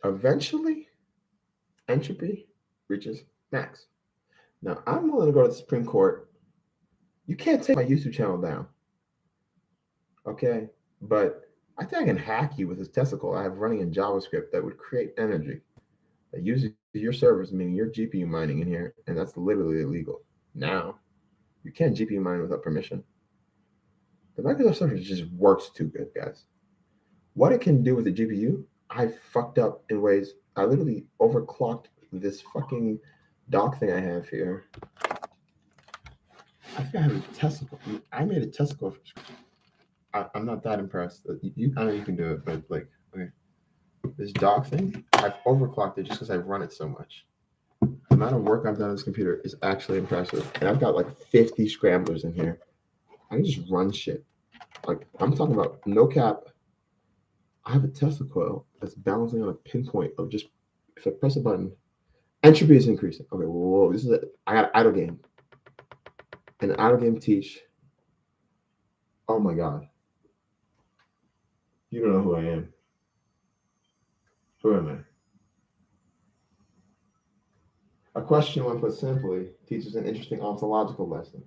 Eventually, entropy reaches max. Now, I'm willing to go to the Supreme Court. You can't take my YouTube channel down, okay? But I think I can hack you with this testicle I have running in JavaScript that would create energy that uses your servers, meaning your GPU mining in here, and that's literally illegal. Now, you can't GPU mine without permission. The Microsoft server just works too good, guys. What it can do with the GPU, I fucked up in ways. I literally overclocked this fucking dock thing I have here. I think I have a testicle. I made a testicle. I'm not that impressed. I know you can do it, but like, okay, this dock thing, I've overclocked it just because I've run it so much. The amount of work I've done on this computer is actually impressive, and I've got like 50 scramblers in here. I can just run shit. Like I'm talking about no cap. I have a Tesla coil that's balancing on a pinpoint of just if I press a button, entropy is increasing. Okay, whoa, this is I got an idle game. An idle game teach. Oh my god. You don't know who I am. Who am I? A question, when put simply, teaches an interesting ontological lesson.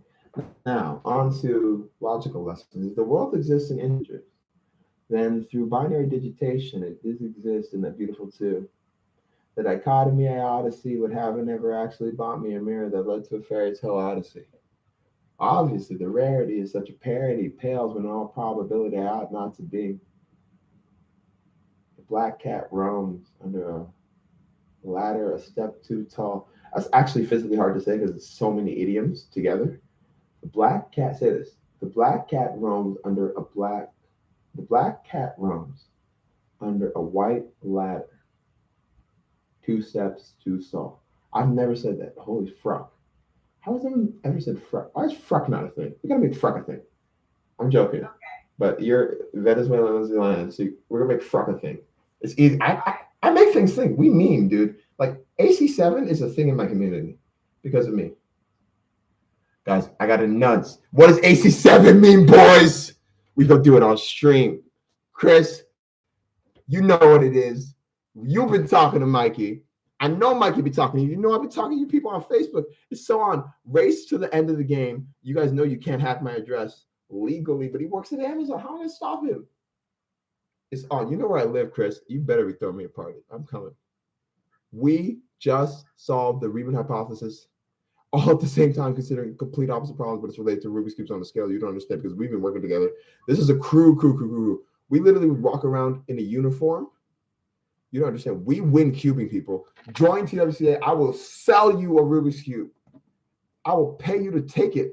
Now, on to logical lessons. If the world exists in integers, then through binary digitation, it does exist in that beautiful two. The dichotomy I ought to see would have never actually bought me a mirror that led to a fairy tale odyssey. Obviously, the rarity is such a parody pales when in all probability I ought not to be. The black cat roams under a ladder a step too tall. That's actually physically hard to say because it's so many idioms together. The black cat, say this. The black cat roams under a black. The black cat roams under a white ladder. Two steps too tall. I've never said that. Holy fruck. How has anyone ever said fruck? Why is fruck not a thing? We gotta make fruck a thing. I'm joking. Okay. But you're Venezuelan, New Zealand, so we're gonna make fruck a thing. It's easy. I make things think. We meme, dude. Like AC7 is a thing in my community because of me. Guys, I got a nuts. What does AC7 mean, boys? We go do it on stream. Chris, you know what it is. You've been talking to Mikey. I know Mikey be talking to you. You know I've been talking to you people on Facebook. It's so on. Race to the end of the game. You guys know you can't hack my address legally, but he works at Amazon. How am I going to stop him? It's on. You know where I live, Chris. You better be throwing me a party. I'm coming. We just solved the Riemann hypothesis all at the same time, considering complete opposite problems, but it's related to Rubik's Cubes on a scale you don't understand because we've been working together. This is a crew. We literally would walk around in a uniform. You don't understand. We win cubing, people. Join TWCA. I will sell you a Rubik's Cube. I will pay you to take it.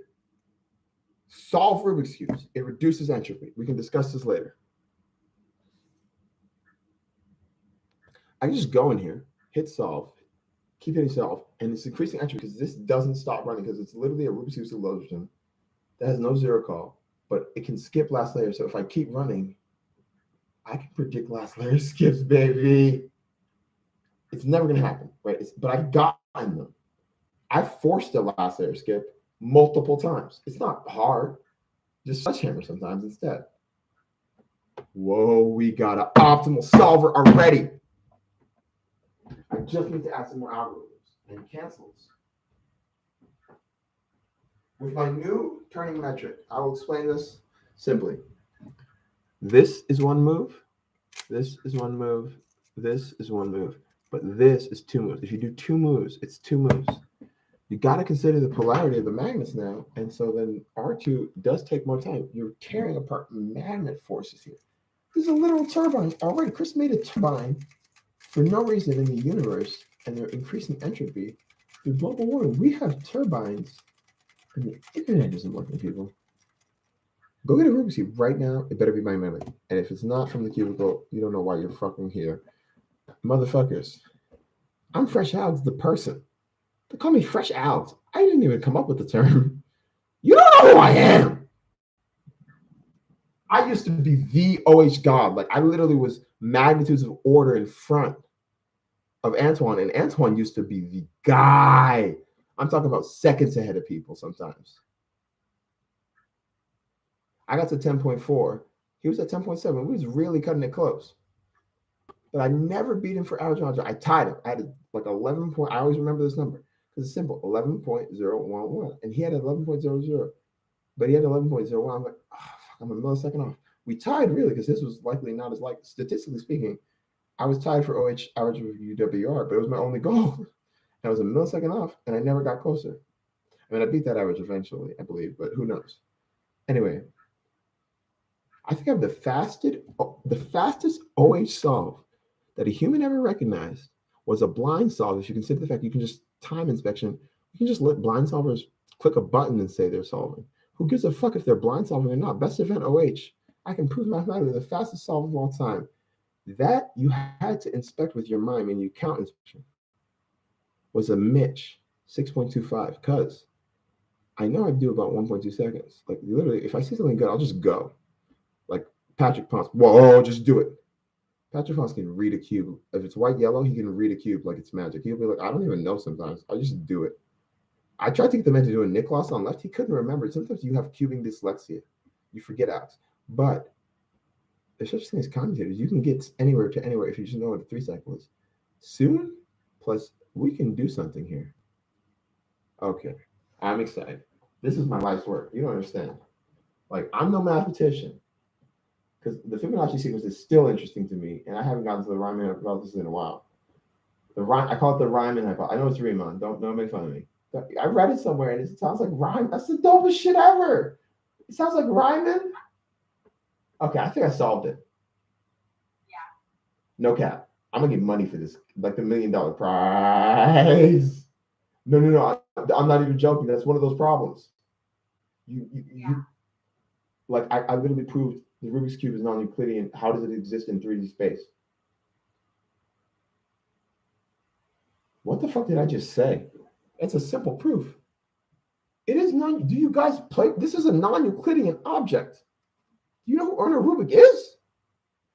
Solve Rubik's Cubes. It reduces entropy. We can discuss this later. I can just go in here, hit solve, keep hitting solve, and it's increasing entropy because this doesn't stop running because it's literally a Rubik's Cube solution that has no zero call, but it can skip last layer. So if I keep running, I can predict last layer skips, baby. It's never going to happen, right? But I've gotten them. I've forced a last layer skip multiple times. It's not hard. Just sledgehammer sometimes instead. Whoa, we got an optimal solver already. I just need to add some more algorithms and cancels. With my new turning metric, I will explain this simply. This is one move. This is one move. This is one move. But this is two moves. If you do two moves, it's two moves. You got to consider the polarity of the magnets now. And so then R2 does take more time. You're tearing apart magnet forces here. This is a literal turbine. Already, Chris made a turbine for no reason in the universe, and they're increasing entropy through global warming. We have turbines, and the internet isn't working, people. Go get a Rubik's Cube right now. It better be my memory. And if it's not from the cubicle, you don't know why you're fucking here. Motherfuckers. I'm freshalgs the person. They call me freshalgs. I didn't even come up with the term. You don't know who I am. I used to be the OH god. Like I literally was magnitudes of order in front of Antoine. And Antoine used to be the guy. I'm talking about seconds ahead of people sometimes. I got to 10.4. He was at 10.7. We was really cutting it close. but I never beat him for average algebra. I tied him. I had like 11 point. I always remember this number because it's simple, 11.011, and he had 11.00, but he had 11.01. I'm like, oh, fuck, I'm a millisecond off. We tied really because this was likely not as like statistically speaking. I was tied for OH average of UWR, but it was my only goal. I was a millisecond off, and I never got closer. I mean, I beat that average eventually, I believe, but who knows? Anyway, I think I have the fastest OH solve that a human ever recognized was a blind solve. If you consider the fact you can just time inspection, you can just let blind solvers click a button and say they're solving. Who gives a fuck if they're blind solving or not? Best event OH. I can prove mathematically the fastest solve of all time. That you had to inspect with your mind and you count inspection was a Mitch 6.25 because I know I do about 1.2 seconds. Like literally, if I see something good, I'll just go. Like Patrick Ponce, whoa, just do it. Patrick Ponce can read a cube. If it's white yellow, he can read a cube like it's magic. He'll be like, I don't even know sometimes. I'll just do it. I tried to get the man to do a Nicholas on left. He couldn't remember. Sometimes you have cubing dyslexia. You forget Alex. But there's such a thing as commutators. You can get anywhere to anywhere if you just know what a 3 cycle is. Soon, plus we can do something here. Okay. I'm excited. This is my life's work. You don't understand. Like, I'm no mathematician because the Fibonacci sequence is still interesting to me, and I haven't gotten to the Riemann hypothesis in a while. I call it the Riemann hypothesis. I know it's Riemann. Don't make fun of me. I read it somewhere, and it sounds like Riemann. That's the dopest shit ever. It sounds like Riemann. Okay, I think I solved it. Yeah. No cap. I'm gonna get money for this, like the $1 million prize. No. I'm not even joking. That's one of those problems. You like I literally proved the Rubik's cube is non-Euclidean. How does it exist in 3D space? What the fuck did I just say? It's a simple proof. It is non. Do you guys play? This is a non-Euclidean object. Do you know who Erno Rubik is?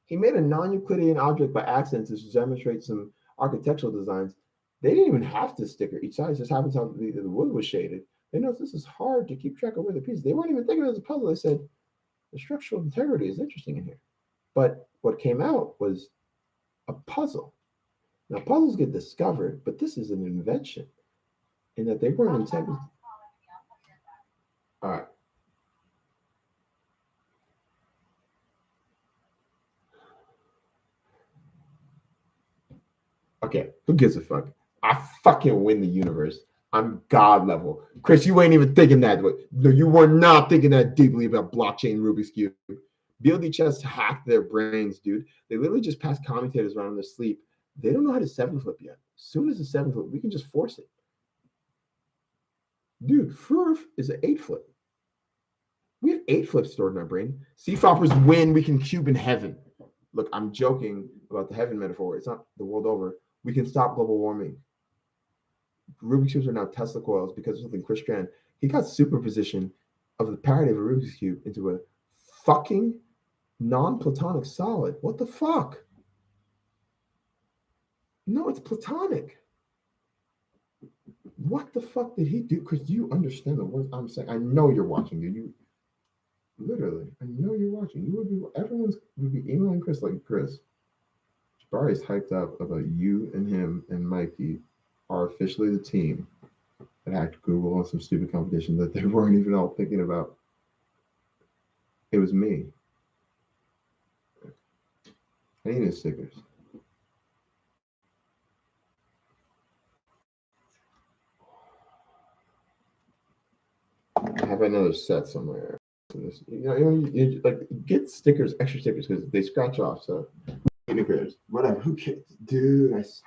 He made a non-Euclidean object by accident to demonstrate some architectural designs. They didn't even have to sticker each side. It just happens how the wood was shaded. They know this is hard to keep track of where the pieces. They weren't even thinking of it as a puzzle. They said the structural integrity is interesting in here. But what came out was a puzzle. Now puzzles get discovered, but this is an invention in that they weren't intended. All right. Okay, who gives a fuck? I fucking win the universe. I'm God level. Chris, you ain't even thinking that way. No, you were not thinking that deeply about blockchain Rubik's Cube. BLD hacked their brains, dude. They literally just pass commentators around in their sleep. They don't know how to 7-flip yet. As soon as it's 7-flip, we can just force it. Dude, Furf is an 8-flip. We have 8 flips stored in our brain. C-floppers win. We can cube in heaven. Look, I'm joking about the heaven metaphor. It's not the world over. We can stop global warming. Rubik's cubes are now Tesla coils because of something Chris Strand. He got superposition of the parity of a Rubik's cube into a fucking non-platonic solid. What the fuck? No, it's platonic. What the fuck did he do? Because you understand the words I'm saying. I know you're watching, dude. You literally, I know you're watching. You would be. Everyone's would be emailing Chris like Chris. Jabari's hyped up about you and him and Mikey are officially the team that hacked Google on some stupid competition that they weren't even all thinking about. It was me. I need his stickers. I have another set somewhere. You like get stickers, extra stickers, because they scratch off. So, whatever. Who cares, dude? I saw.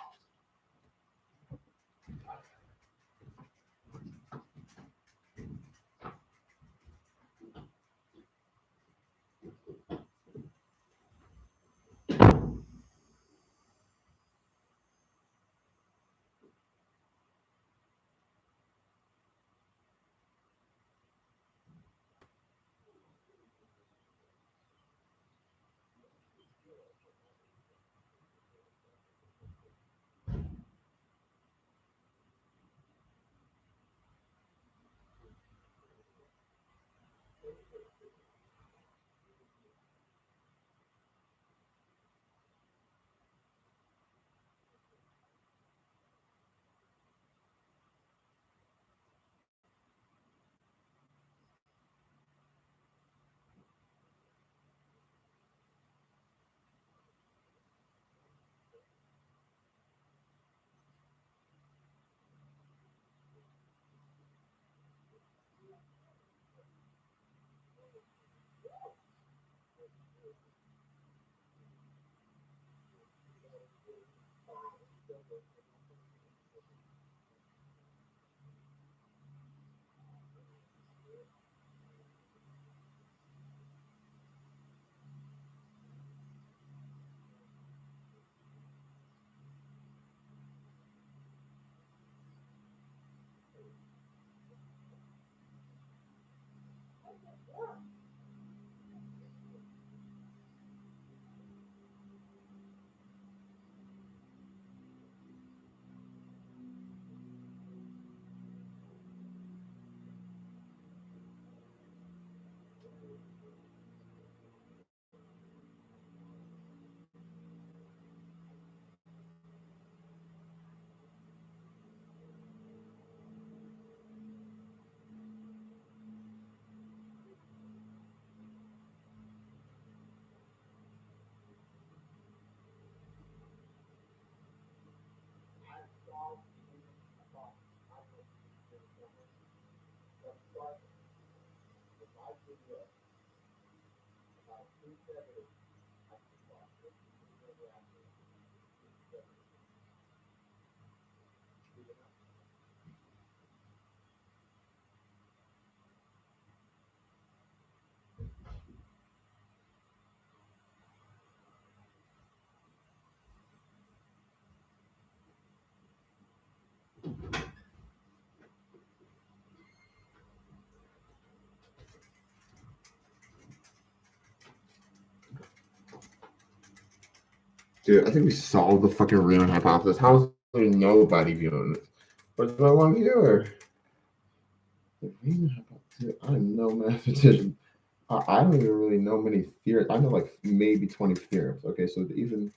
Dude, I think we solved the fucking Riemann hypothesis. How is there nobody viewing this? Where's my one viewer? The Riemann hypothesis. I'm no mathematician. I don't even really know many theorems. I know like maybe 20 theorems. Okay, so even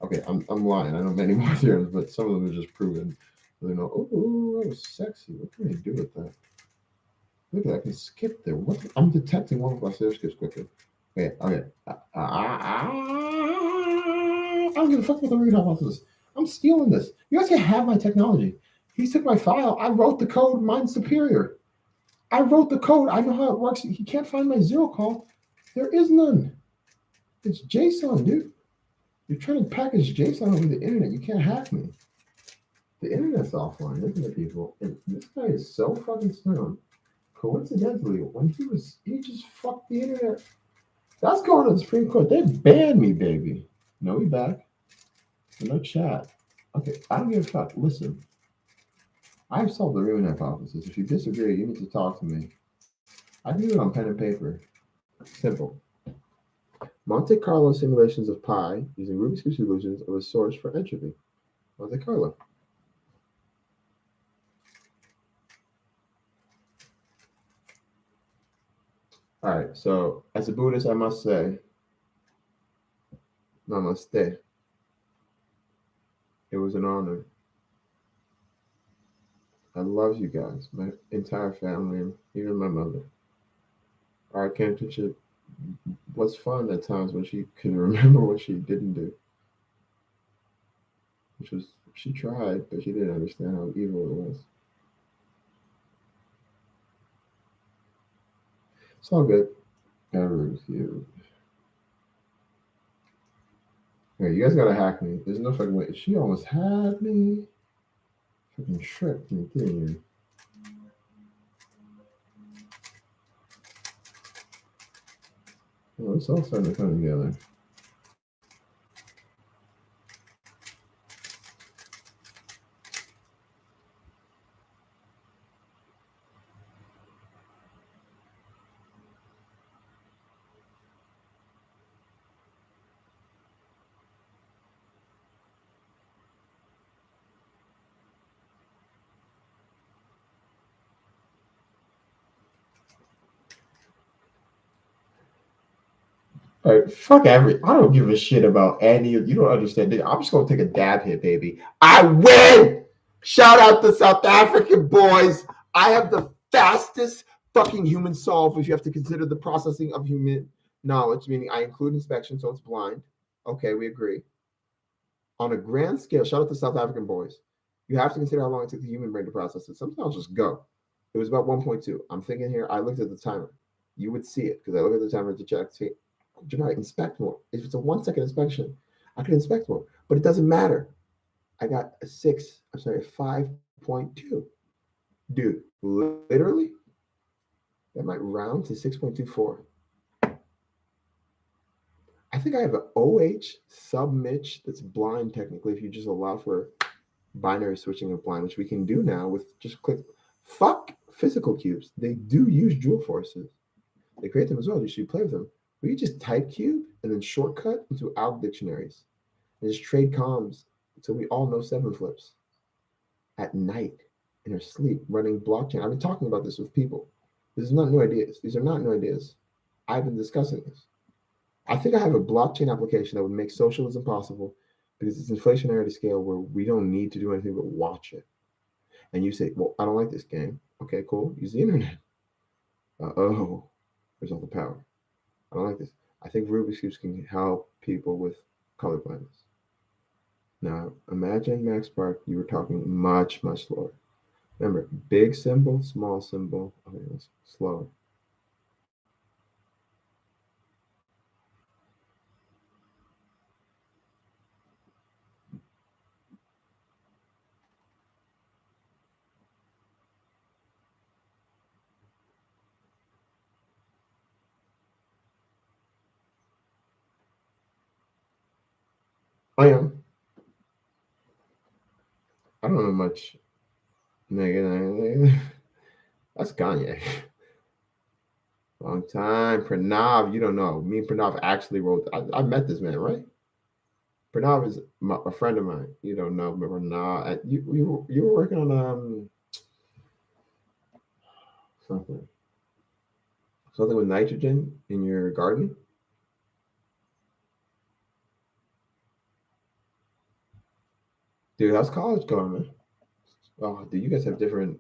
okay, I'm lying. I know many more theorems, but some of them are just proven. You know, oh, that was sexy. What can I do with that? Look at that. I can skip there. What? I'm detecting one of my stairs skips quickly. Okay, okay. I don't give a fuck about the read hypothesis. I'm stealing this. You guys can have my technology. He took my file. I wrote the code. Mine's superior. I wrote the code. I know how it works. He can't find my zero call. There is none. It's JSON, dude. You're trying to package JSON over the internet. You can't hack me. The internet's offline, isn't it, people? And this guy is so fucking stoned. Coincidentally, when he just fucked the internet. That's going to the Supreme Court. They banned me, baby. No, we back. No chat. Okay, I don't give a fuck. Listen, I've solved the Riemann hypothesis. If you disagree, you need to talk to me. I can do it on pen and paper. Simple. Monte Carlo simulations of pi using Rubik's Cube solutions are a source for entropy. Monte Carlo. All right, so as a Buddhist, I must say, namaste. It was an honor. I love you guys, my entire family, and even my mother. Our companionship was fun at times when she could remember what she didn't do, which was she tried, but she didn't understand how evil it was. It's all good. I agree with you. Hey, you guys gotta hack me. There's no fucking way. She almost had me. Fucking tricked me, didn't you? Well, it's all starting to come together. All right, fuck every. I don't give a shit about any of you. Don't understand. I'm just gonna take a dab hit, baby. I win. Shout out to South African boys. I have the fastest fucking human solve if you have to consider the processing of human knowledge, meaning I include inspection, so it's blind. Okay, we agree. On a grand scale, shout out to South African boys. You have to consider how long it took the human brain to process it. Sometimes I'll just go. It was about 1.2. I'm thinking here, I looked at the timer. You would see it because I look at the timer to check. See, do I inspect more? If it's a 1 second inspection, I can inspect more, but it doesn't matter. I got a six. I'm sorry, a 5.2. Dude, literally, that might round to 6.24. I think I have an OH sub Mitch that's blind technically if you just allow for binary switching of blind, which we can do now with just click. Fuck physical cubes. They do use jewel forces. They create them as well. You should play with them. We just type cube and then shortcut into alg dictionaries and just trade comms until we all know seven flips at night in our sleep running blockchain. I've been talking about this with people. This is not new ideas. These are not new ideas. I've been discussing this. I think I have a blockchain application that would make socialism possible because it's inflationary to scale where we don't need to do anything but watch it. And you say, well, I don't like this game. Okay, cool. Use the internet. Oh, there's all the power. I don't like this. I think Rubik's Cubes can help people with color blindness. Now, imagine Max Park, you were talking much, much slower. Remember, big symbol, small symbol. Okay, let's slower. I am. I don't know much. Nigga, that's Kanye. Long time. Pranav, you don't know. Me and Pranav actually wrote. I met this man, right? Pranav is a friend of mine. You don't know Pranav. You were working on something something with nitrogen in your garden. Dude, how's college going, man? Oh, dude, you guys have different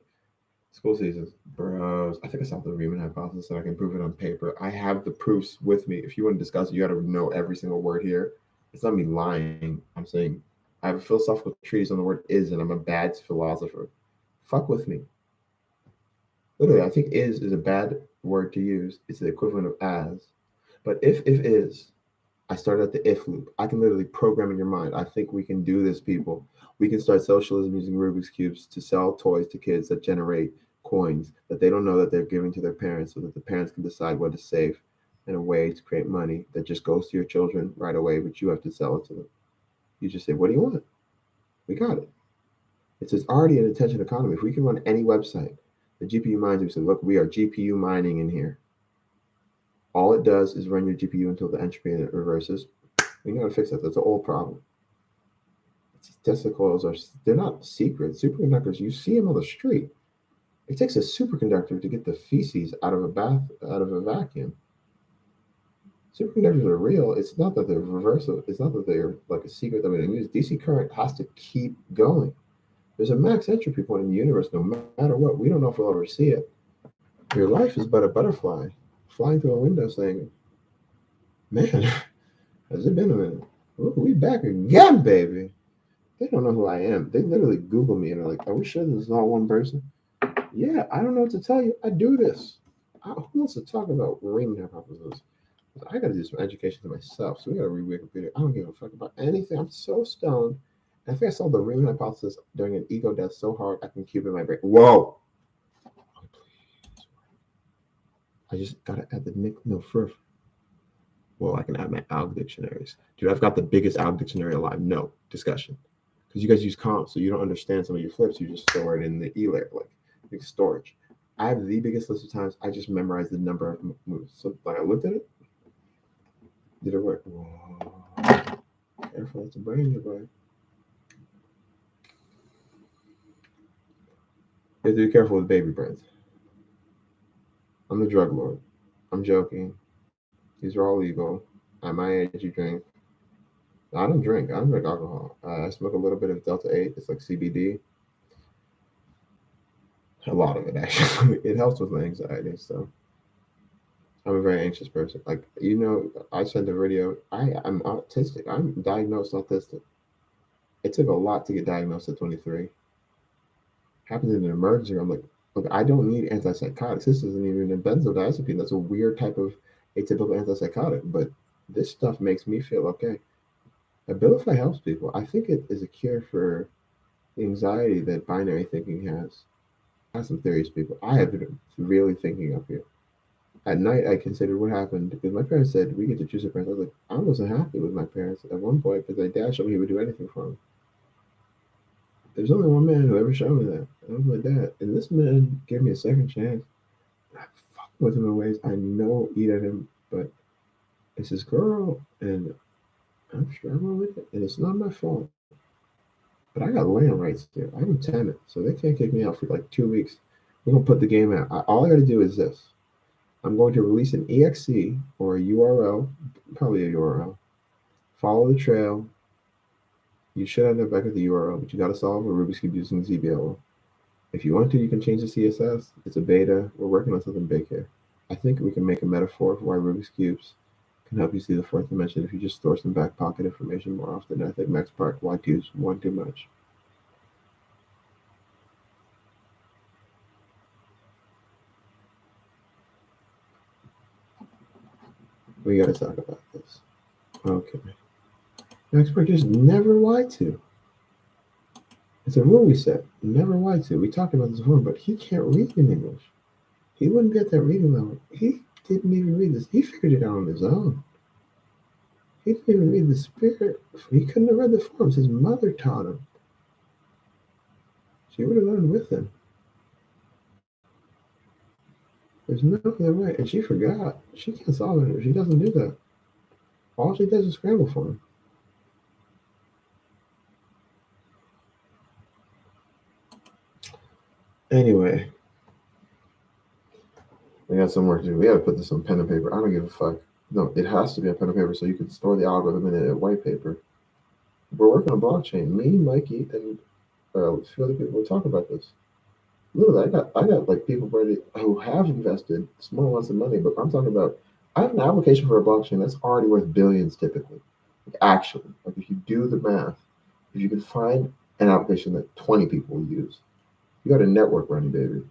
school seasons, bros. I think I solved the Riemann hypothesis and I can prove it on paper. I have the proofs with me. If you want to discuss it, you got to know every single word here. It's not me lying. I'm saying I have a philosophical treatise on the word is, and I'm a bad philosopher. Fuck with me. Literally, I think is a bad word to use. It's the equivalent of as. But if is, I started at the if loop. I can literally program in your mind. I think we can do this, people. We can start socialism using Rubik's Cubes to sell toys to kids that generate coins that they don't know that they're giving to their parents so that the parents can decide what is safe in a way to create money that just goes to your children right away, but you have to sell it to them. You just say, what do you want? We got it. It's already an attention economy. If we can run any website, the GPU mines, we say, look, we are GPU mining in here. All it does is run your GPU until the entropy in it reverses. We know how to fix that. That's an old problem. Tesla coils they're not secret. Superconductors, you see them on the street. It takes a superconductor to get the feces out of a vacuum. Superconductors are real. It's not that they're reversible. It's not that they're like a secret that we don't use. DC current has to keep going. There's a max entropy point in the universe no matter what. We don't know if we'll ever see it. Your life is but a butterfly flying through a window saying, man, has it been a minute? Look, we back again, baby. They don't know who I am. They literally Google me and are like, are we sure this is not one person? Yeah, I don't know what to tell you. I do this. Who wants to talk about Riemann hypothesis? I got to do some education to myself. So we got to read Wikipedia. I don't give a fuck about anything. I'm so stoned. I think I saw the Riemann hypothesis during an ego death so hard I can cube in my brain. Whoa! I just got to add the Nick no first. Well, I can add my alg dictionaries. Dude, I've got the biggest alg dictionary alive. No discussion. Because you guys use comps, so you don't understand some of your flips. You just store it in the E layer, like storage. I have the biggest list of times I just memorized the number of moves. So when I looked at it, did it work? Whoa. Careful, it's a brain, your boy. You have to be careful with baby brains. I'm the drug lord. I'm joking. These are all legal. At my age, you drink. I don't drink. I don't drink alcohol. I smoke a little bit of Delta 8. It's like CBD. A lot of it, actually. It helps with my anxiety. So I'm a very anxious person. Like, I sent a video. I'm autistic. I'm diagnosed autistic. It took a lot to get diagnosed at 23. Happened in an emergency room. I'm like, look, I don't need antipsychotics. This isn't even a benzodiazepine. That's a weird type of atypical antipsychotic. But this stuff makes me feel okay. Abilify helps people. I think it is a cure for the anxiety that binary thinking has. I have some theories, people. I have been really thinking up here. At night, I considered what happened because my parents said we get to choose our parents. I was like, I wasn't happy with my parents at one point because my dad showed me he would do anything for me. There's only one man who ever showed me that. And I was my dad. And this man gave me a second chance. I fucked with him in ways I know eat at him, but it's his girl, and I'm struggling with it, and it's not my fault. But I got land rights here. I'm a tenant, so they can't kick me out for like 2 weeks. We're gonna put the game out. All I gotta do is this. I'm going to release an exe or a URL, probably a URL. Follow the trail. You should end up back at the URL, but you got to solve a Rubik's Cube using ZBL. If you want to, you can change the CSS. It's a beta. We're working on something big here. I think we can make a metaphor for why Rubik's Cubes can help you see the fourth dimension if you just store some back pocket information more often. I think Max Park, why too, one too much. We got to talk about this. Okay. Max Park just never lied to. It's a rule we set. Never lied to. We talked about this before, but he can't read in English. He wouldn't be at that reading level. He didn't even read this. He figured it out on his own. He didn't even read the spirit. He couldn't have read the forms. His mother taught him. She would have learned with him. There's no other way. And she forgot. She can't solve it. She doesn't do that. All she does is scramble for him. Anyway, we got some work to do. We got to put this on pen and paper. I don't give a fuck. No, it has to be on pen and paper so you can store the algorithm in a white paper. We're working on blockchain. Me, Mikey, and a few other people will talk about this. Literally, I got like people ready who have invested small amounts of money, but I'm talking about I have an application for a blockchain that's already worth billions typically. Like actually, like if you do the math, if you can find an application that 20 people will use, you got a network running, baby.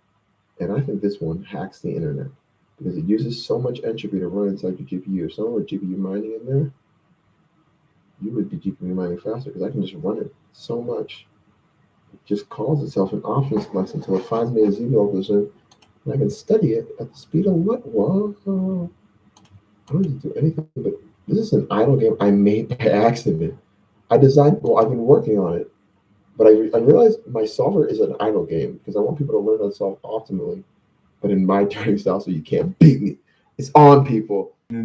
And I think this one hacks the internet because it uses so much entropy to run inside your GPU. If someone with GPU mining in there, you would be GPU mining faster because I can just run it so much. It just calls itself an option select until it finds me a Z-location, and I can study it at the speed of what? Whoa. I don't need to do anything but this is an idle game I made by accident. I designed, well, I've been working on it, but I realized my solver is an idle game because I want people to learn how to solve optimally, but in my turning style, so you can't beat me. It's on, people. No,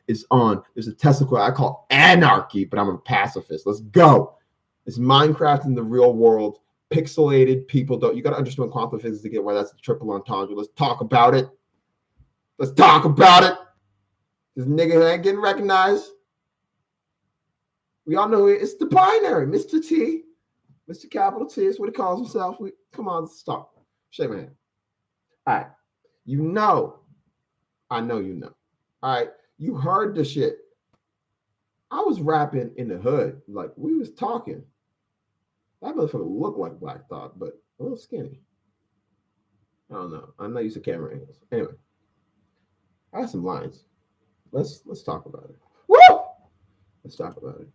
it's on. There's a Tesla coil I call anarchy, but I'm a pacifist. Let's go. It's Minecraft in the real world. Pixelated people don't. You got to understand quantum physics to get why that's a triple entendre. Let's talk about it. Let's talk about it. This nigga ain't getting recognized. We all know it's the binary, Mr. T, Mr. Capital T. Is what he calls himself. Come on, stop. Shake my hand. All right. You know. I know you know. All right. You heard the shit. I was rapping in the hood. Like, we was talking. That motherfucker looked like Black Thought, but a little skinny. I don't know. I'm not used to camera angles. Anyway, I have some lines. Let's talk about it. Woo! Let's talk about it.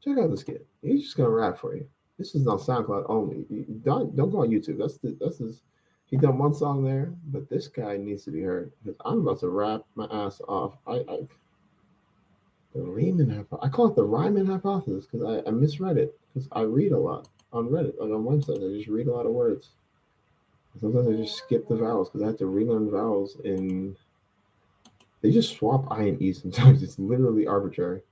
Check out this kid. He's just gonna rap for you. This is on SoundCloud only. Don't go on YouTube. That's his. He done one song there, but this guy needs to be heard because I'm about to rap my ass off. The Riemann hypothesis. I call it the Riemann hypothesis because I misread it because I read a lot on Reddit, like on websites. I just read a lot of words. Sometimes I just skip the vowels because I have to relearn vowels and they just swap I and E sometimes. It's literally arbitrary.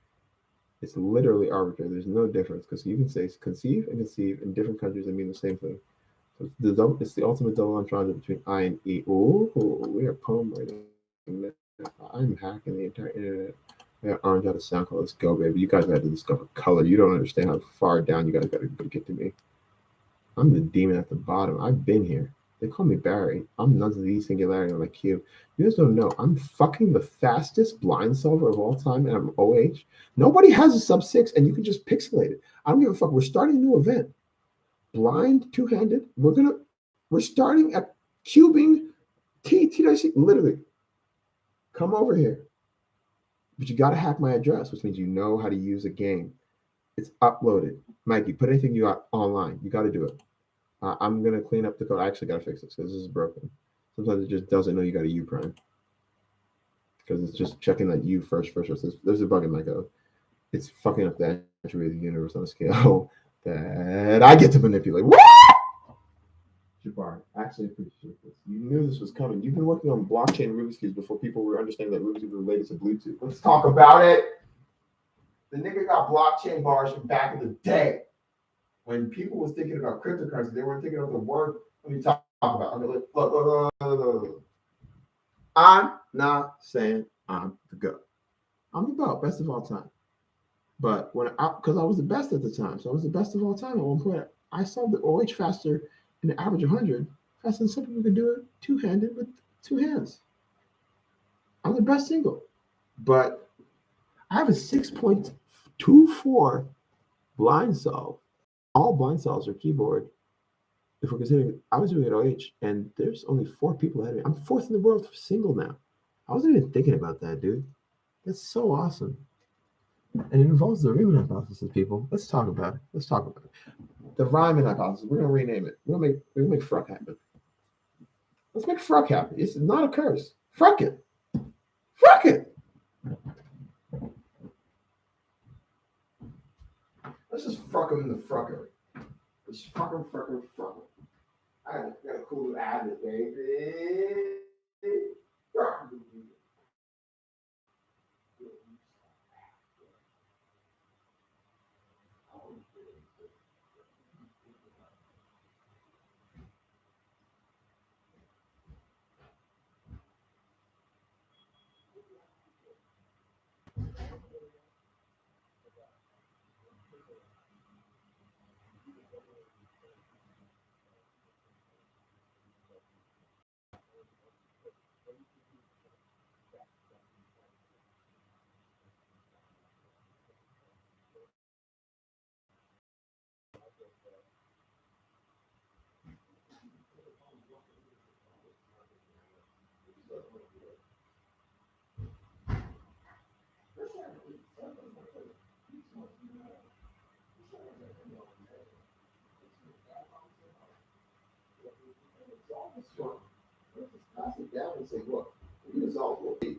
It's literally arbitrary. There's no difference because you can say conceive and conceive in different countries and mean the same thing. So it's the ultimate double entendre between I and E. Ooh, we are poem writing. I'm hacking the entire internet. I got orange out of SoundCloud. Let's go, baby. You guys had to discover color. You don't understand how far down you guys got to get to me. I'm the demon at the bottom. I've been here. They call me Barry. I'm none of these singularity on my cube. You guys don't know. I'm fucking the fastest blind solver of all time, and I'm OH. Nobody has a sub 6, and you can just pixelate it. I don't give a fuck. We're starting a new event. Blind, two-handed. We're starting at cubing TWC. Literally. Come over here. But you got to hack my address, which means you know how to use a game. It's uploaded. Mikey, put anything you got online. You got to do it. I'm going to clean up the code. I actually got to fix this because this is broken. Sometimes it just doesn't know you got a U prime because it's just checking that U first. There's a bug in my code. It's fucking up the entropy of the universe on a scale that I get to manipulate. What? Jabbar, I actually appreciate this. You knew this was coming. You've been working on blockchain Rubik's Cubes before people were understanding that Rubik's Cube was related to Bluetooth. Let's talk about it. The nigga got blockchain bars from back in the day. When people was thinking about cryptocurrency, they weren't thinking of the word. Let me talk about it. Look. I'm not saying I'm the GOAT. I'm the GOAT, best of all time. But because I was the best at the time, so I was the best of all time at one point. I solved the OH faster in the average 100, faster than some people could do it two-handed with two hands. I'm the best single. But I have a 6.24 blind solve. All blind solves are keyboard. If we're considering, I was doing it OH, and there's only 4 people ahead of me. I'm 4th in the world for single now. I wasn't even thinking about that, dude. That's so awesome. And it involves the Riemann hypothesis, people. Let's talk about it. The Riemann hypothesis. We're gonna rename it. We're gonna make Fruck happen. Let's make Fruck happen. It's not a curse. Fruck it. Fruck it. Let's just fruck him in the frucker. Let's fruck him. I got a cool little ad, baby. Pass it down and say, look, the result will be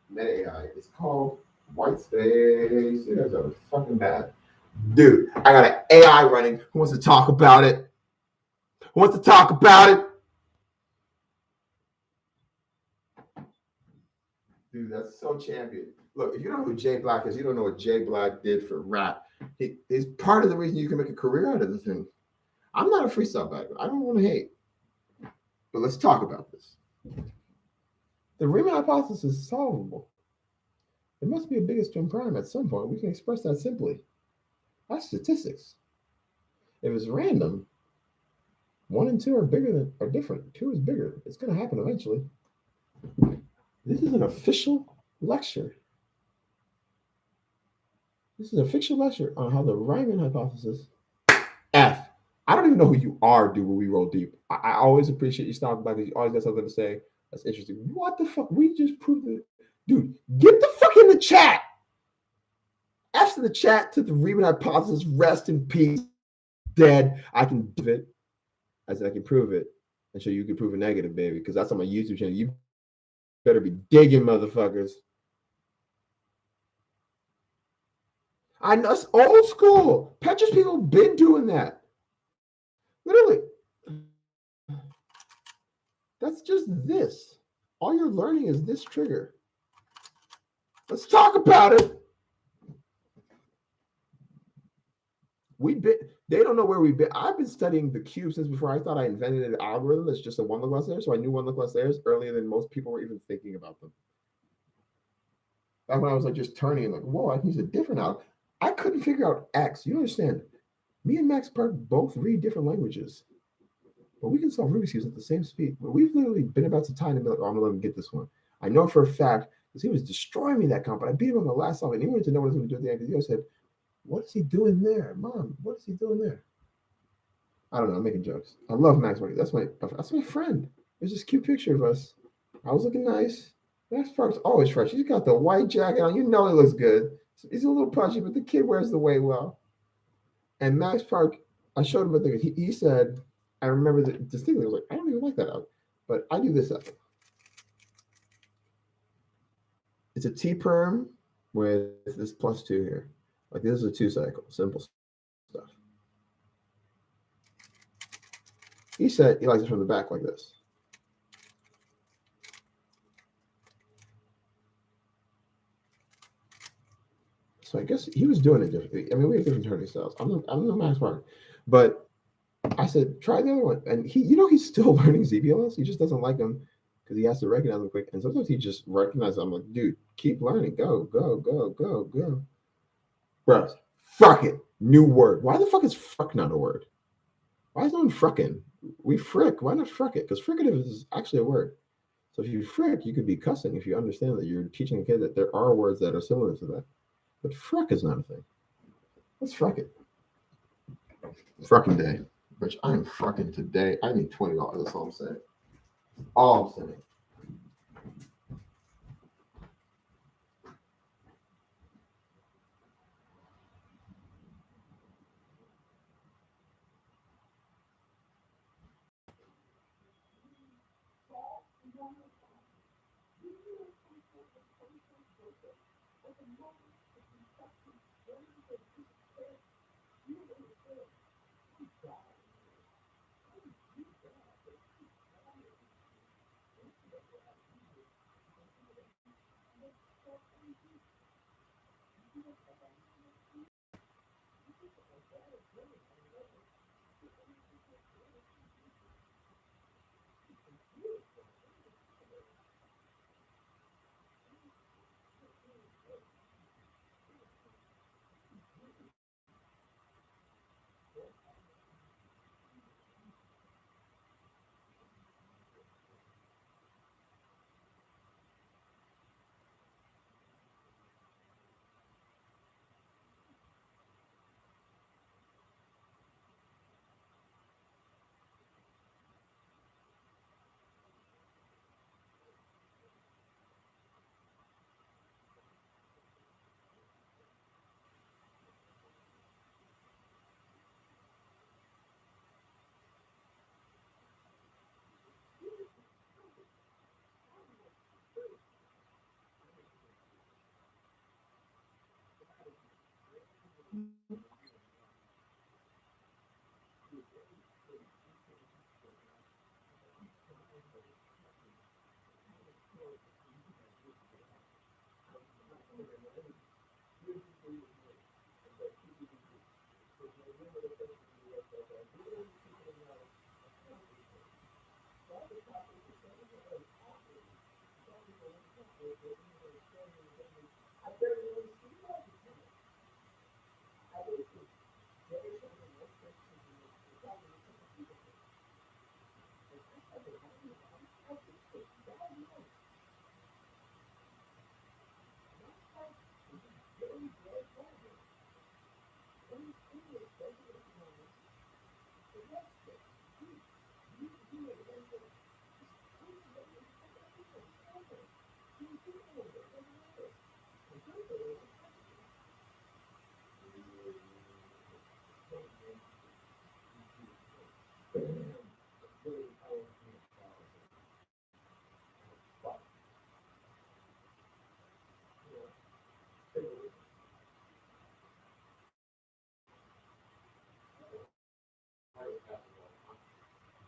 Meta AI. It's called white space. You guys are fucking bad. Dude, I got an AI running. Who wants to talk about it? Dude, that's so champion. Look, if you don't know who Jay Black is, you don't know what Jay Black did for rap. He's part of the reason you can make a career out of the thing. I'm not a freestyle backer. I don't want to hate. But let's talk about this. The Riemann hypothesis is solvable. There must be a biggest twin prime at some point. We can express that simply. That's statistics. If it's random, 1 and 2 are different. 2 is bigger. It's going to happen eventually. This is an official lecture. This is an official lecture on how the Riemann hypothesis. F. I don't even know who you are, dude, when we roll deep. I always appreciate you stopping by because you always got something to say. That's interesting. What the fuck? We just proved it. Dude, get the fuck in the chat. F's in the chat to the Riemann hypothesis. Rest in peace. Dead. I can do it. I said I can prove it. And show you can prove a negative, baby, because that's on my YouTube channel. You better be digging, motherfuckers. I know it's old school. Petrus people been doing that. Literally. That's just this. All you're learning is this trigger. Let's talk about it. They don't know where we've been. I've been studying the cube since before I thought I invented an algorithm that's just a one look less layers. So I knew one look less layers earlier than most people were even thinking about them. Back when I was like just turning, like, whoa, I can use a different algorithm. I couldn't figure out X. You understand? Me and Max Park both read different languages, but we can solve Rubik's cubes at the same speed. But we've literally been about to time and be like, oh, I'm gonna let him get this one. I know for a fact because he was destroying me that comp, but I beat him on the last solve, and he wanted to know what he was going to do at the end because he always said, what is he doing there? Mom, what is he doing there? I don't know. I'm making jokes. I love Max Marquez. That's my friend. There's this cute picture of us. I was looking nice. Max Park's always fresh. He's got the white jacket on. You know he looks good. He's a little pudgy, but the kid wears the weight well. And Max Park, I showed him a thing. He said, I remember distinctly. I was like, I don't even like that out, but I do this out. It's a T perm with this +2 here. Like this is a 2 cycle, simple stuff. He said he likes it from the back like this. So I guess he was doing it differently. I mean, we have different turning styles. I'm no Max Park, but I said try the other one, and he's still learning ZBLS. He just doesn't like them because he has to recognize them quick, and sometimes he just recognizes them. I'm like, dude, keep learning, go, go, go, go, go, bro. Fuck it, new word. Why the fuck is fuck not a word? Why is no one frucking? We frick. Why not fruck it? Because frickative is actually a word. So if you frick, you could be cussing if you understand that you're teaching a kid that there are words that are similar to that. But frick is not a thing. Let's fruck it. Frucking day. Which I am frucking today. I need $20. That's all I'm saying. All I'm saying.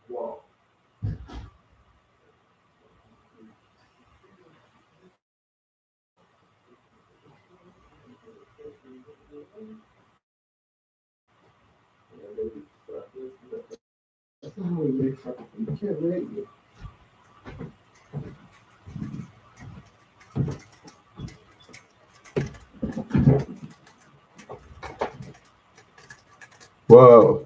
Whoa. That's not how we make fucking. You can't rate me. Whoa.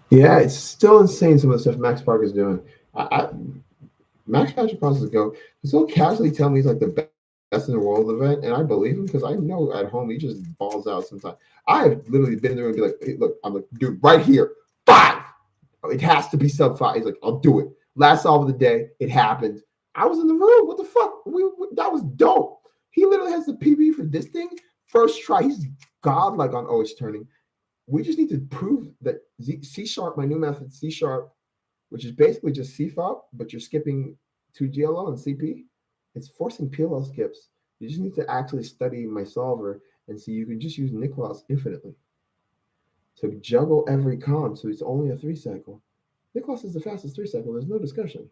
Yeah, it's still insane some of the stuff Max Park is doing. Max Patrick wants to go. He's so casually telling me he's like the best in the world event, and I believe him because I know at home he just balls out sometimes. I have literally been in there and be like, hey, look, I'm like, dude, right here, 5. It has to be sub 5. He's like, I'll do it. Last solve of the day, it happened. I was in the room. What the fuck? That was dope. He literally has the PB for this thing. First try. He's godlike on always turning. We just need to prove that C sharp, my new method, C sharp, which is basically just C fop, but you're skipping 2GLO and CP. It's forcing PLL skips. You just need to actually study my solver and see you can just use Niklaus infinitely to juggle every con. So it's only a 3-cycle. Niklaus is the fastest 3-cycle. There's no discussion.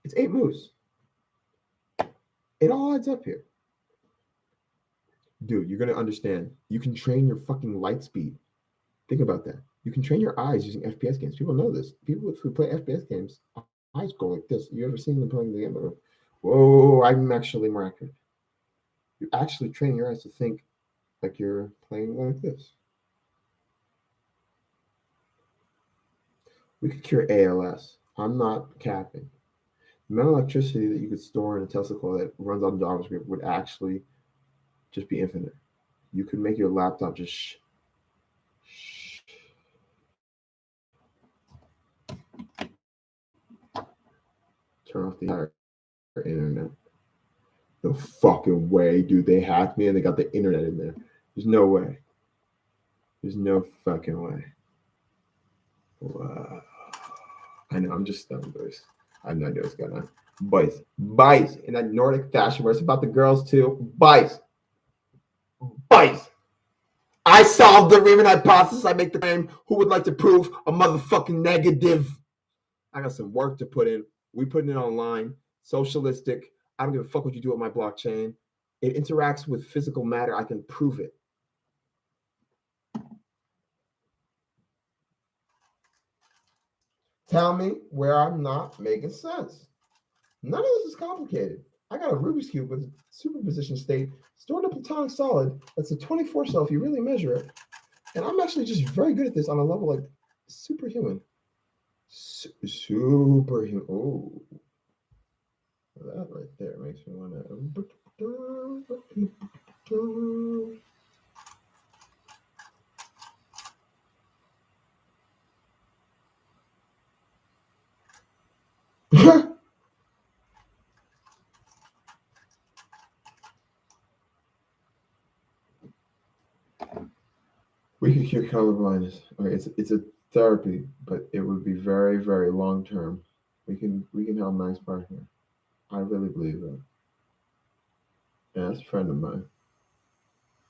It's 8 moves. It all adds up here. Dude, you're going to understand. You can train your fucking light speed. Think about that. You can train your eyes using FPS games. People know this. People who play FPS games, eyes go like this. You ever seen them playing the game? Whoa, I'm actually more accurate. You actually train your eyes to think like you're playing like this. We could cure ALS. I'm not capping. The amount of electricity that you could store in a Tesla coil that runs on JavaScript would actually just be infinite. You could make your laptop just turn off the entire internet. No fucking way, dude. They hacked me and they got the internet in there. There's no way. There's no fucking way. Wow. I know, I'm just stunned, boys. I have no idea what's going on. Boys, in that Nordic fashion where it's about the girls too. Boys. I solved the Riemann hypothesis. I make the claim. Who would like to prove a motherfucking negative? I got some work to put in. We putting it online. Socialistic. I don't give a fuck what you do with my blockchain. It interacts with physical matter. I can prove it. Tell me where I'm not making sense. None of this is complicated. I got a Rubik's Cube with superposition state stored in a platonic solid that's a 24 cell if you really measure it. And I'm actually just very good at this on a level like superhuman. Superhuman. Oh. That right there makes me want to. We could cure colorblindness. Okay, it's a therapy, but it would be very, very long term. We can help Max Park here. I really believe that. Yeah, that's a friend of mine.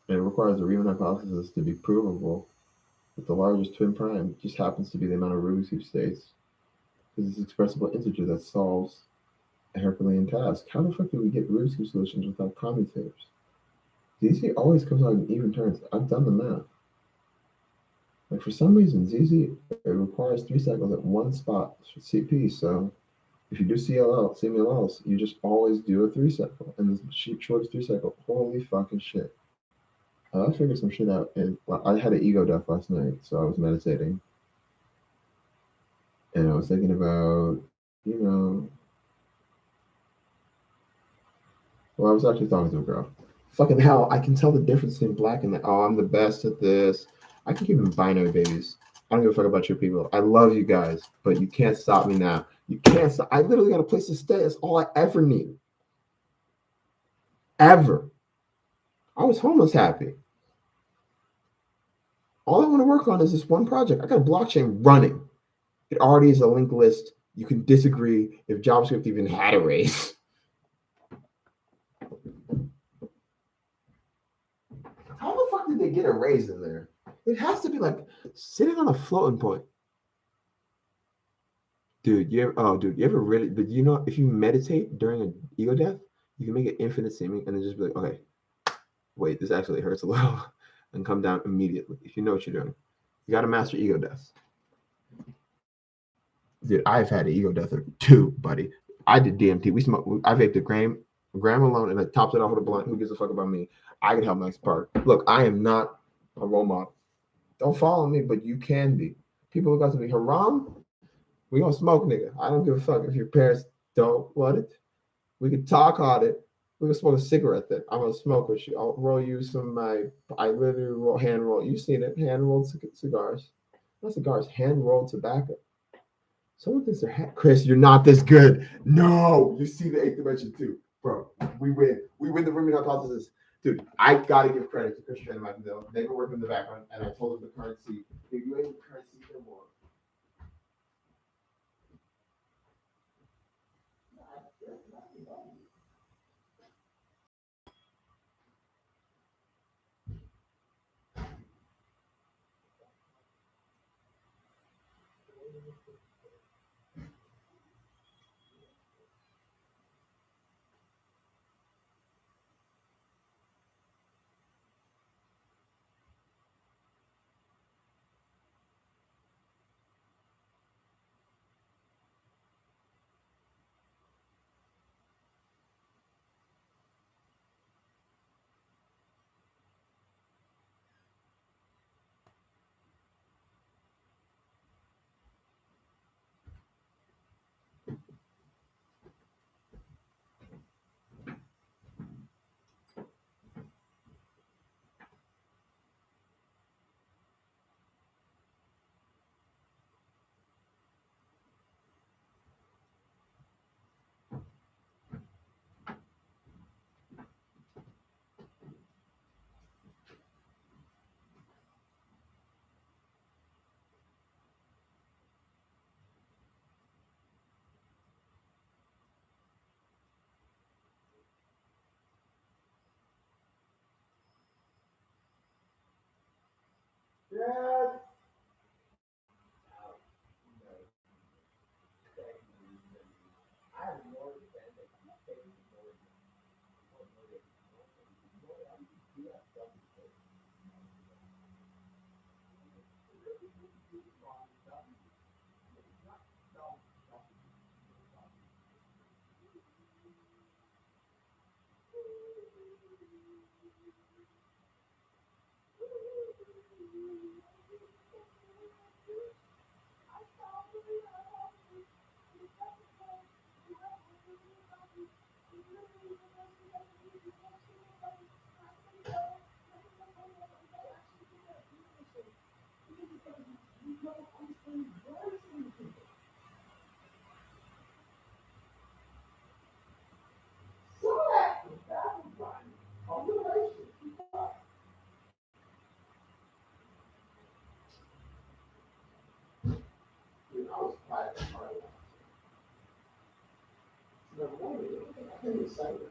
And it requires the Riemann hypothesis to be provable that the largest twin prime just happens to be the amount of Rubik's Cube states. Because it's expressible integer that solves a Herculean task. How the fuck do we get Rubik's Cube solutions without commutators? ZZ always comes out in even terms. I've done the math. Like for some reason, ZZ it requires 3 cycles at one spot for CP. So if you do CMLLs, you just always do a 3 cycle, and the shortest 3 cycle. Holy fucking shit! I figured some shit out, and I had an ego death last night, so I was meditating, and I was thinking about, well, I was actually talking to a girl. Fucking hell, I can tell the difference between black and oh, I'm the best at this. I can keep them binary babies. I don't give a fuck about your people. I love you guys, but you can't stop me now. You can't stop. I literally got a place to stay. That's all I ever need. Ever. I was homeless happy. All I want to work on is this one project. I got a blockchain running. It already is a linked list. You can disagree if JavaScript even had a race. How the fuck did they get a raise in there? It has to be like sitting on a floating point. Dude, you ever really, but you know, if you meditate during an ego death, you can make it infinite seeming and then just be like, okay, wait, this actually hurts a little and come down immediately. If you know what you're doing, you got to master ego deaths. Dude, I've had an ego death or two, buddy. I did DMT. I vaped a gram alone and I topped it off with a blunt. Who gives a fuck about me? I can help Max Park. Look, I am not a role model. Don't follow me, but you can be. People look up to me. Haram, we gonna smoke, nigga. I don't give a fuck if your parents don't want it. We can talk on it. We can smoke a cigarette then. I'm gonna smoke with you. I'll roll you I literally hand roll. You've seen it, hand rolled cigars. Not cigars, hand rolled tobacco. Someone thinks they're Chris, you're not this good. No, you see the eighth dimension too, bro. We win. We win the Riemann hypothesis, dude. I gotta give credit to Christian and Michael. They've been working in the background, and I told them the currency. If you ain't the currency no more. Yes.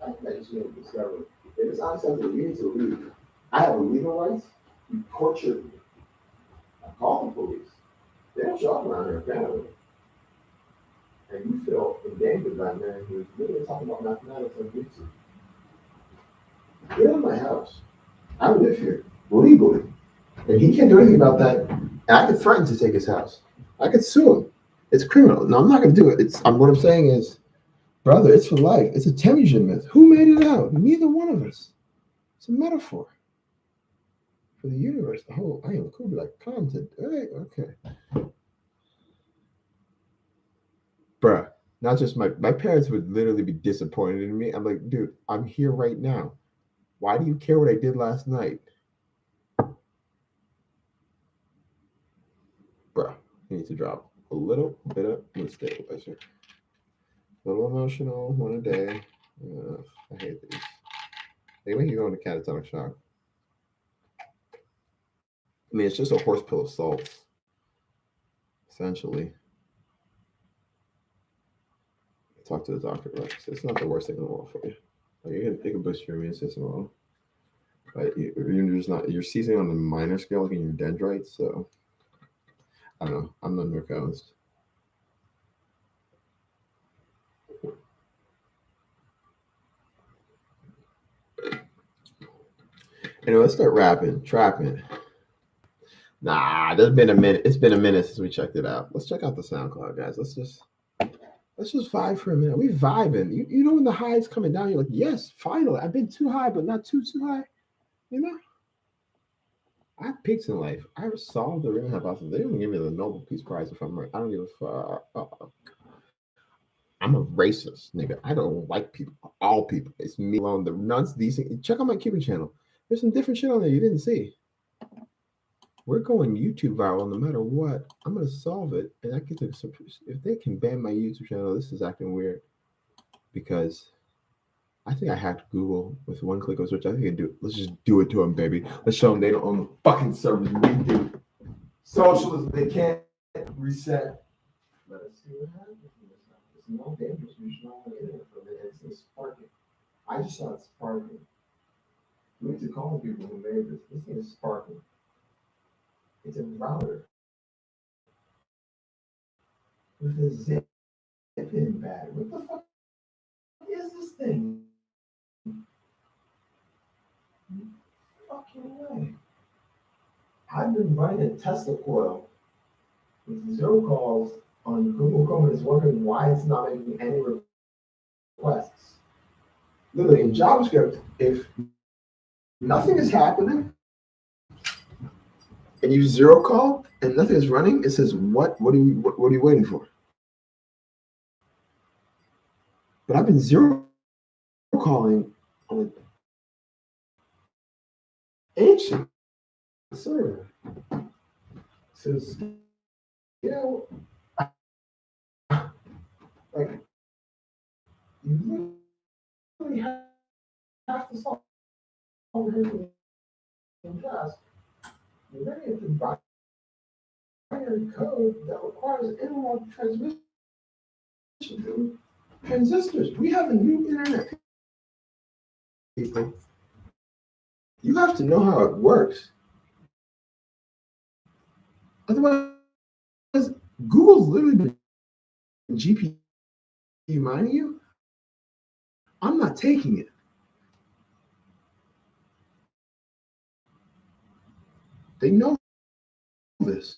I think that you need to discover. If it's honest something you need to leave. I have legal rights. You tortured me. I called the police. They don't show up around here apparently. And you feel endangered by a man who's literally talking about mathematics on YouTube. Get out of my house. I live here legally. And he can't do anything about that. And I could threaten to take his house. I could sue him. It's criminal. No, I'm not gonna do it. What I'm saying is, brother, it's for life. It's a Temujin myth. Who made it out? Neither one of us. It's a metaphor for the universe, the whole. I am cool, like content. All right, okay. Bruh, not just my parents would literally be disappointed in me. I'm like, dude, I'm here right now. Why do you care what I did last night? Bruh, you need to drop a little bit of mood stabilizer. A little emotional, one a day. I hate these. They make you go into catatonic shock. I mean, it's just a horse pill of salts, essentially. Talk to the doctor about this. It's not the worst thing in the world for you. Like, it can boost your immune system a little. But you're just not, you're seizing on the minor scale, like in your dendrites. So, I don't know. I'm not a narcoticist. Anyway, let's start trapping. Nah, there's been a minute. It's been a minute since we checked it out. Let's check out the SoundCloud, guys. Let's just vibe for a minute. We vibing. You know when the high is coming down, you're like, yes, finally. I've been too high, but not too high. You know? I have peaks in life. I solved the Riemann hypothesis. They didn't give me the Nobel Peace Prize if I'm right. I don't give a fuck. I'm a racist, nigga. I don't like people. All people. It's me alone. The nuns, these things. Check out my Cuban channel. There's some different shit on there you didn't see. We're going YouTube viral no matter what. I'm gonna solve it, and I get to. If they can ban my YouTube channel, this is acting weird because I think I hacked Google with one click of a switch. I think I do. Let's just do it to them, baby. Let's show them they don't own the fucking servers. We do. Socialism. They can't reset. Let us see what happens. It's no dangerous. You should not get it from it. It's sparking. I just saw it sparking. We need to call people who made this. This thing is sparking. It's a router with a zip in battery. What the fuck is this thing? Fucking way. I've been running a Tesla coil with zero calls on Google Chrome and is wondering why it's not making any requests. Literally in JavaScript, if nothing is happening and you zero call and nothing is running, it says what? What are you waiting for? But I've been zero calling on an ancient server. It says, like you literally have to solve everything task. You're running into binary code that requires analog transmission through transistors. We have a new internet, people. You have to know how it works. Otherwise, Google's literally been GPU mining you. I'm not taking it. They know this.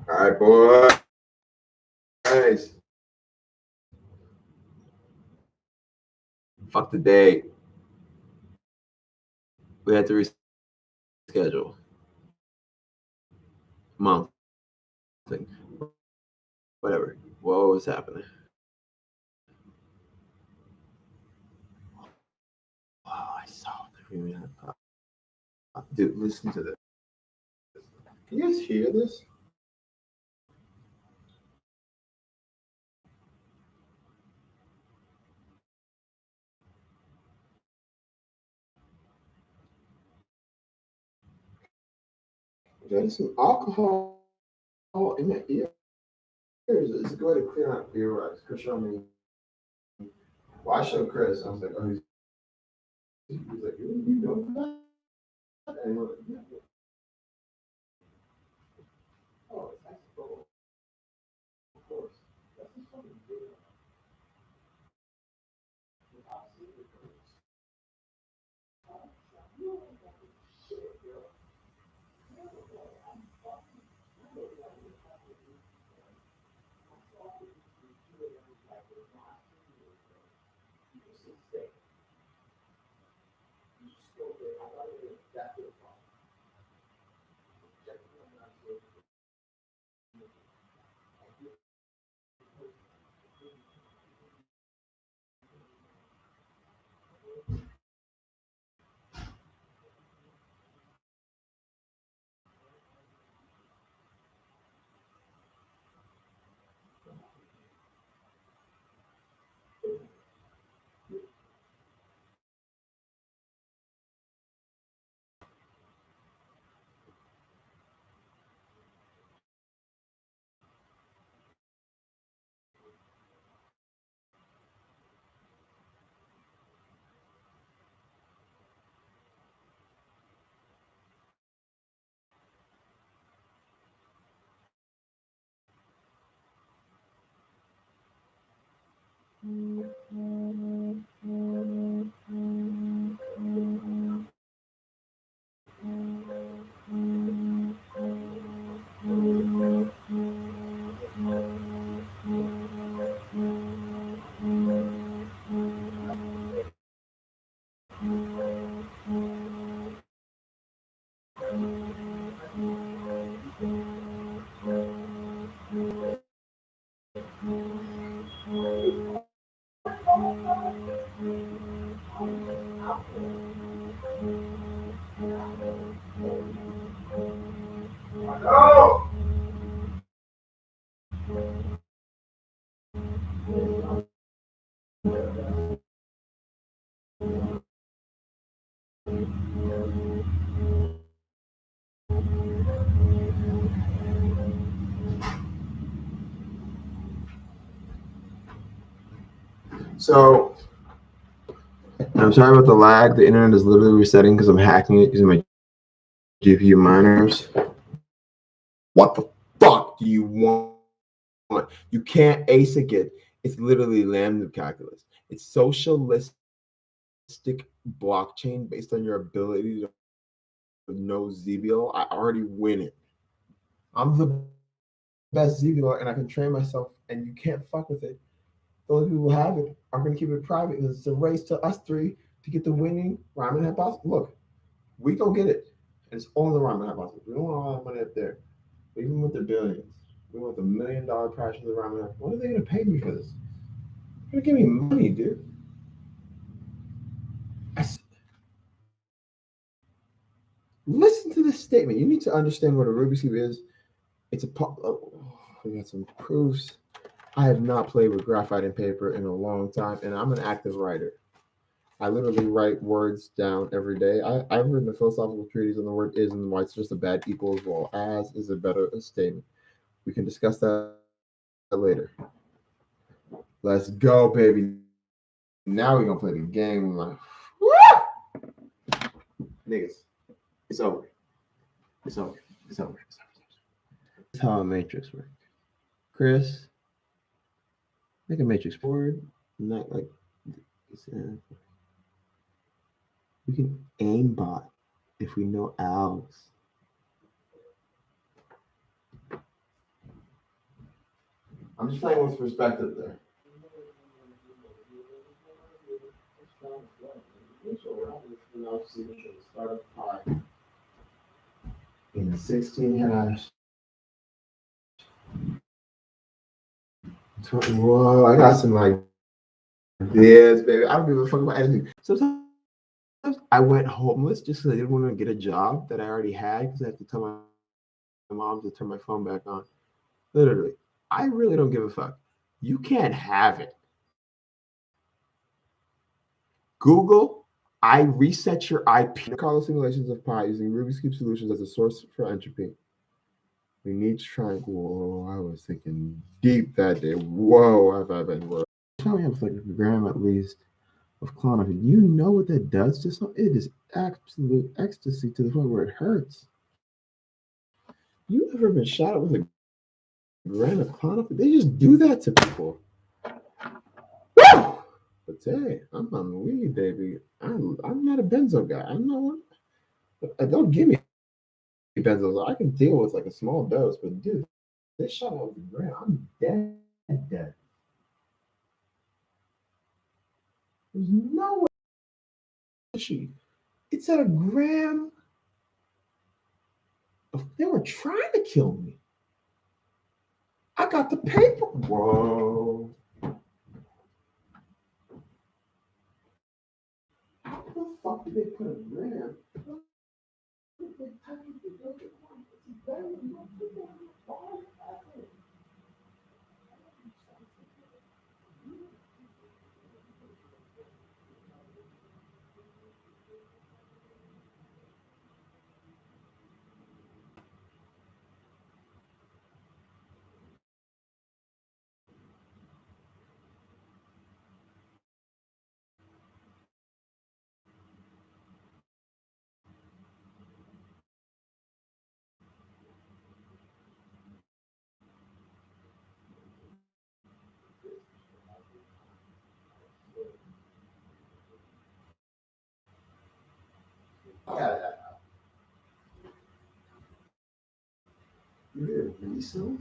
All right, boys. Fuck the day. We had to reschedule. Month thing. Whatever. What was happening? Oh, I saw the dude, listen to this. Can you guys hear this? There's some alcohol in my ear. It's a good way to clear out earwax. Chris showed me. Well, I showed Chris. I was like, oh, he's like, you know that? And we're like, yeah. Oh, it's actually of course. That's just fucking good. So I'm sorry about the lag. The internet is literally resetting because I'm hacking it using my GPU miners. What the fuck do you want? You can't ASIC it. It's literally lambda calculus. It's socialistic blockchain based on your ability to know ZBL. I already win it. I'm the best ZBL and I can train myself and you can't fuck with it. The only people who have it are going to keep it private because it's a race to us three to get the winning rhyming hypothesis. Look, we go get it. And it's only the rhyming hypothesis. We don't want all that money up there. Even with the billions. We want the $1 million prize for the rhyming hypothesis. What are they going to pay me for this? They're going to give me money, dude. Listen to this statement. You need to understand what a Rubik's Cube is. It's a we got some proofs. I have not played with graphite and paper in a long time, and I'm an active writer. I literally write words down every day. I've written a philosophical treatise on the word is and why it's just a bad equal as well as is a better statement. We can discuss that later. Let's go, baby. Now we're gonna play the game. Like, niggas, it's over. It's over. It's over. It's over. That's how a matrix works. Chris, make a matrix forward. Not like we can aimbot if we know algs. I'm just playing with perspective there. In 16 hash. Whoa, I got some like this, baby. I don't give a fuck about anything. Sometimes I went homeless just because I didn't want to get a job that I already had because I had to tell my mom to turn my phone back on. Literally, I really don't give a fuck. You can't have it. Google, I reset your IP. Call simulations of pi using Rubik's Cube solutions as a source for entropy. We need to try. Whoa, I was thinking deep that day. Whoa, have I been worried? Tell me, I was like a gram at least of clonopy. You know what that does to some? It is absolute ecstasy to the point where it hurts. You ever been shot with a gram of clonopy? They just do that to people. Woo! But hey, I'm on weed, baby. I'm not a benzo guy. I'm not one. Don't give me benzos. I can deal with like a small dose, but dude, this shot out of the gram, I'm dead. There's no way. It's at a gram. They were trying to kill me. I got the paper. Whoa. How the fuck did they put a gram? Yeah. You really so?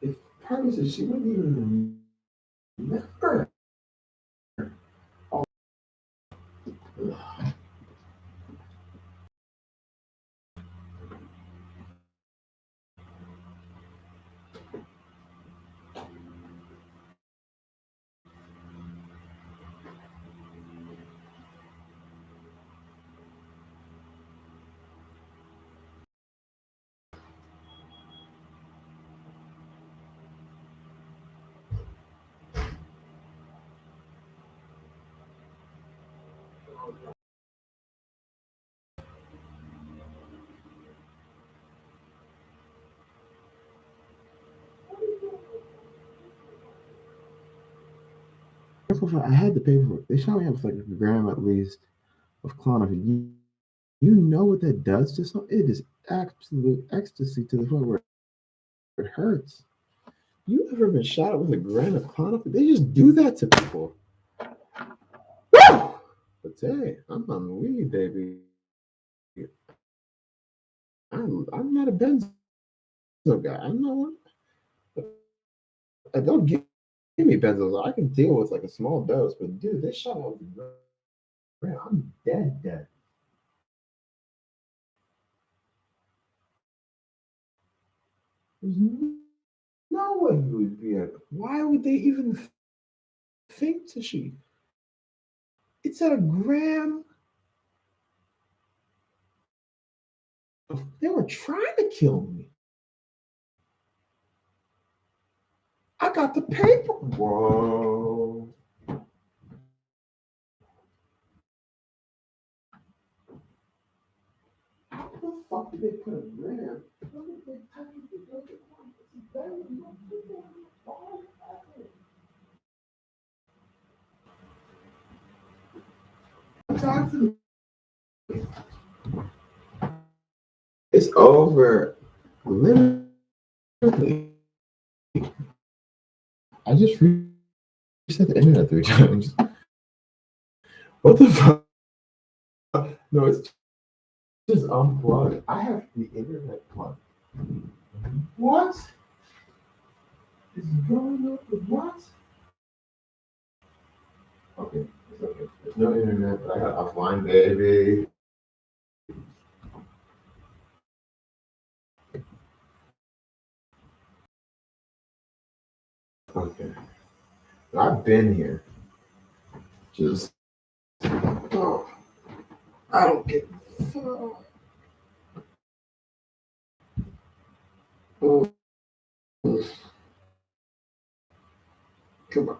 If Party said she wouldn't even remember. I had the paperwork. They shot me up with like a gram at least of clonopin. You know what that does to some? It is absolute ecstasy to the point where it hurts. You ever been shot up with a gram of clonopin? They just do that to people. Woo! But hey, I'm on weed, baby. I'm not a benzo guy. I'm not one. Don't give me benzos. I can deal with like a small dose, but dude, they shot me up with a gram. I'm dead, dead. There's no way you would be a. Why would they even think to shoot? It's at a gram. They were trying to kill me. I got the paper. Whoa. How the fuck did they put a gram? Talk to me. It's over. Literally. I just reset the internet 3 times. What the fuck? No, it's just unplugged. I have the internet plugged. What is going on with what? Okay, it's okay. There's no internet, but I got offline, baby. Okay. I've been here. Just, oh, I don't get. Oh, oh, come on.